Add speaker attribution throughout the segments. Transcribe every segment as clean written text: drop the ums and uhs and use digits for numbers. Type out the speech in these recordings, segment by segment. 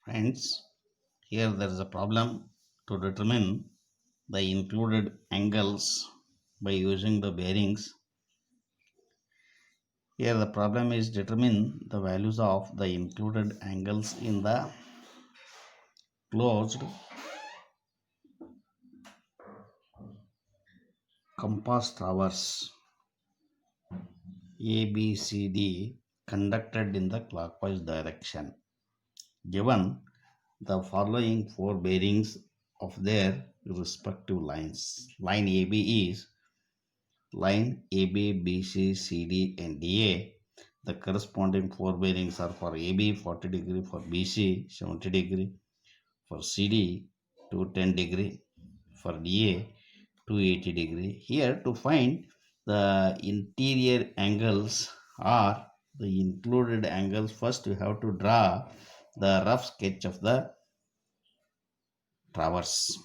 Speaker 1: Friends, here there is a problem to determine the included angles by using the bearings. Here the problem is determine the values of the included angles in the closed compass towers ABCD conducted in the clockwise direction. Given the following four bearings of their respective lines. Line AB is line AB, BC, CD, and DA. The corresponding four bearings are for AB 40 degree, for BC 70 degree, for CD 210 degree, for DA 280 degree. Here to find the interior angles or the included angles, first we have to draw the rough sketch of the traverse.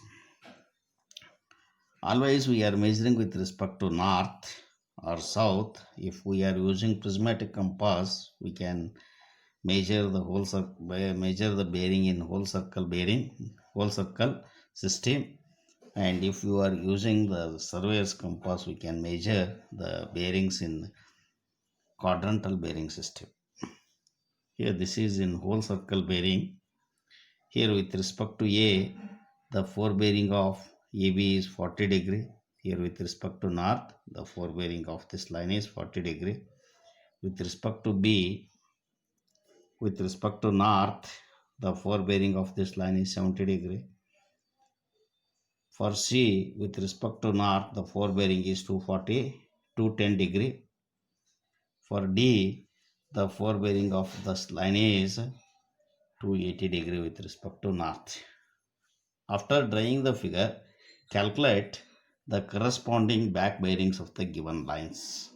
Speaker 1: Always we are measuring with respect to north or south. If we are using prismatic compass, we can measure the measure the bearing in whole circle system. And if you are using the surveyor's compass, we can measure the bearings in quadrantal bearing system. Here this is in whole circle bearing. Here with respect to A, the four bearing of AB is 40 degree. Here with respect to north, the four bearing of this line is 40 degree. With respect to B, with respect to north, the four bearing of this line is 70 degree. For C, with respect to north, the four bearing is 240, 210 degree. For D, the four bearing of this line is 280 degree with respect to north. After drawing the figure, calculate the corresponding back bearings of the given lines.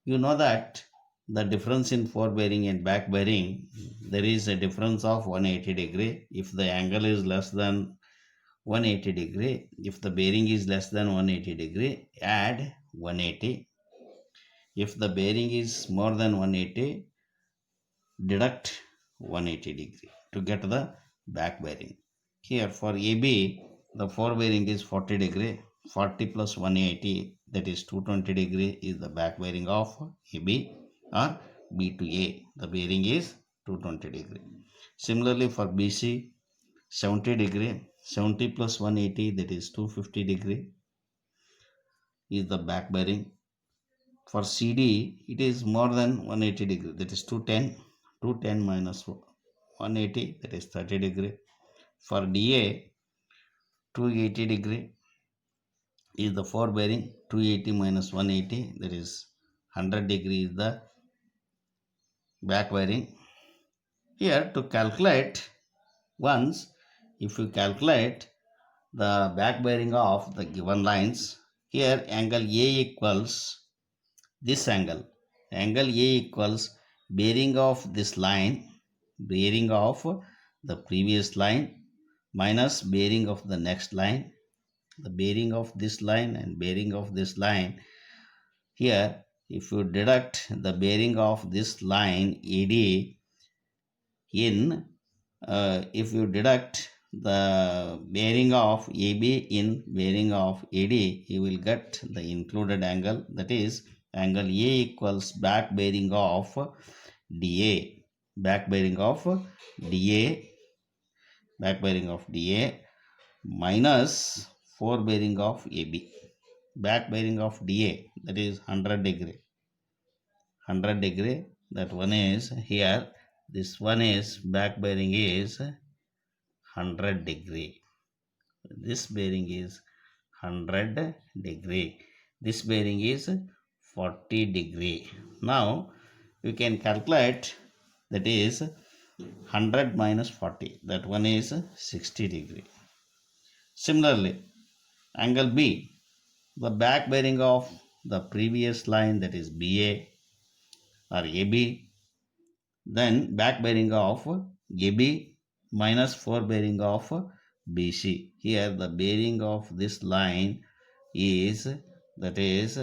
Speaker 1: You know that the difference in forebearing and back bearing, there is a difference of 180 degree. If the angle is less than 180 degree, if the bearing is less than 180 degree, add 180. If the bearing is more than 180, deduct 180 degree to get the back bearing. Here for AB, the forebearing is 40 degree. 40 plus 180, that is 220 degree, is the back bearing of AB, or B to A. The bearing is 220 degree. Similarly for BC, 70 degree. 70 plus 180, that is 250 degree, is the back bearing. For CD, it is more than 180 degree, that is 210. 210 minus 180, that is 30 degree. For DA, 280 degree is the forebearing. 280 minus 180, that is 100 degree, is the back bearing. Here to calculate, once if you calculate the back bearing of the given lines, here angle A equals this angle. Angle A equals bearing of this line, bearing of the previous line minus bearing of the next line, the bearing of this line and bearing of this line. Here if you deduct the bearing of this line AD in, if you deduct the bearing of AB in bearing of AD, you will get the included angle, that is angle A equals back bearing of DA, back bearing of DA, back bearing of DA minus forebearing of AB, back bearing of DA, that is 100 degree. 100 degree, that one is here, this one is back bearing is 100 degree, this bearing is 100 degree, this bearing is 40 degree. Now you can calculate, that is 100 minus 40, that one is 60 degree. Similarly angle B, the back bearing of the previous line, that is BA or AB, then back bearing of AB minus forebearing of BC. Here the bearing of this line is, that is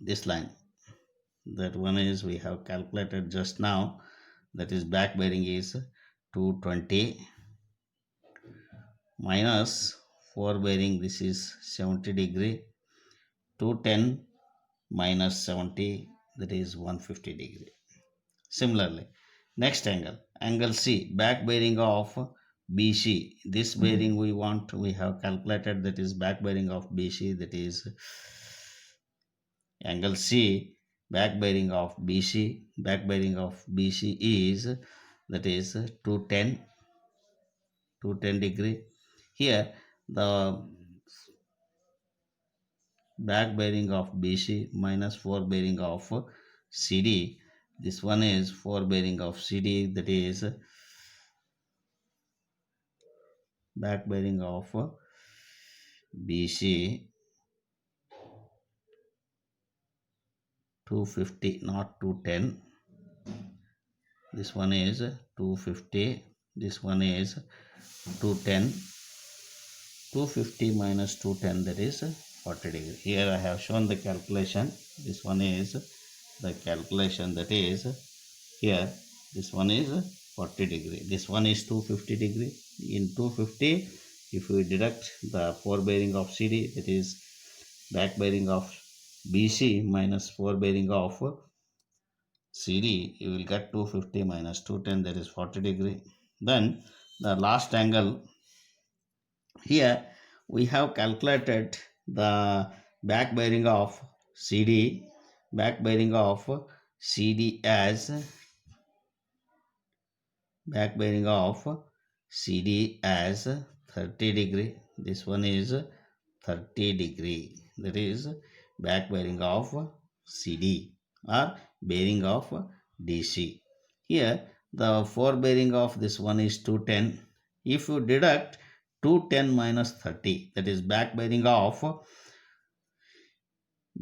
Speaker 1: this line, That one is we have calculated just now, that is back bearing is 220 minus forbearing, this is 70 degree, 210 minus 70, that is 150 degree. Similarly, next angle, angle C, back bearing of BC. This bearing we have calculated, that is back bearing of BC, that is angle C, back bearing of BC. Back bearing of BC is, that is 210 degree. Here the back bearing of BC minus forbearing of CD. This one is forbearing of CD, that is back bearing of BC 250, not 210. This one is 250. This one is 210. 250 minus 210, that is 40 degree. Here I have shown the calculation. This one is the calculation, that is here. This one is 40 degree. This one is 250 degree. In 250, if we deduct the forbearing of CD, that is back bearing of BC minus forbearing of CD, you will get 250 minus 210, that is 40 degree. Then the last angle, here we have calculated the back bearing of CD, back bearing of CD as back bearing of CD as 30 degree. This one is 30 degree, that is back bearing of CD or bearing of DC. Here the forbearing of this one is 210. If you deduct 210 minus 30, that is back bearing of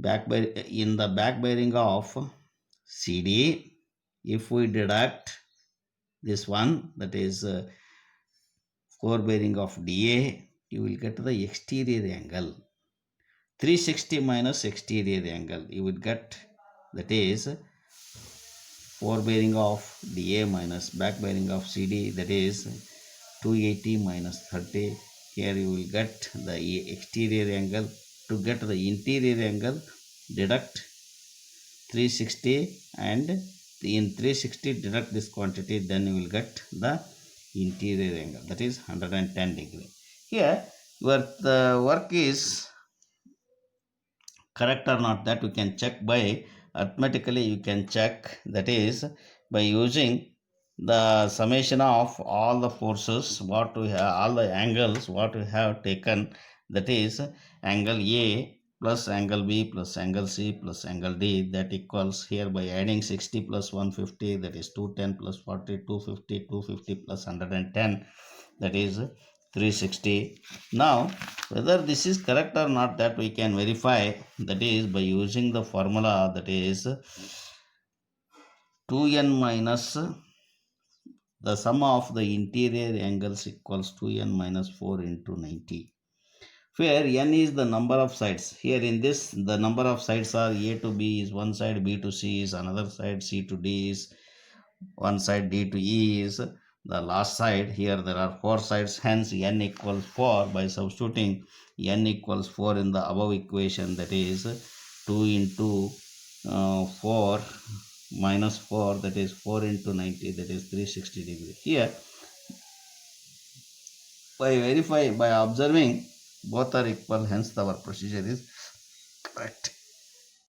Speaker 1: in the back bearing of CD, if we deduct this one, that is forbearing of DA, you will get the exterior angle 360 minus exterior angle, you will get, that is forbearing of DA minus back bearing of CD, that is 280 minus 30. Here you will get the exterior angle. To get the interior angle, deduct 360, and in 360 deduct this quantity, then you will get the interior angle, that is 110 degree. Here the work is correct or not, that we can check by arithmetically. You can check, that is by using the summation of all the forces, what we have, all the angles what we have taken, that is angle A plus angle B plus angle C plus angle D, that equals, here by adding 60 plus 150, that is 210 plus 40, 250, 250 plus 110, that is 360. Now whether this is correct or not, that we can verify, that is by using the formula, that is 2n minus the sum of the interior angles equals 2n minus 4 into 90, where n is the number of sides. Here in this, the number of sides are A to B is one side, B to C is another side, C to D is one side, D to E is the last side. Here there are four sides, hence n equals 4. By substituting n equals 4 in the above equation, that is 2 into 4 minus 4, that is 4 into 90, that is 360 degree. Here by observing both are equal, hence our procedure is correct.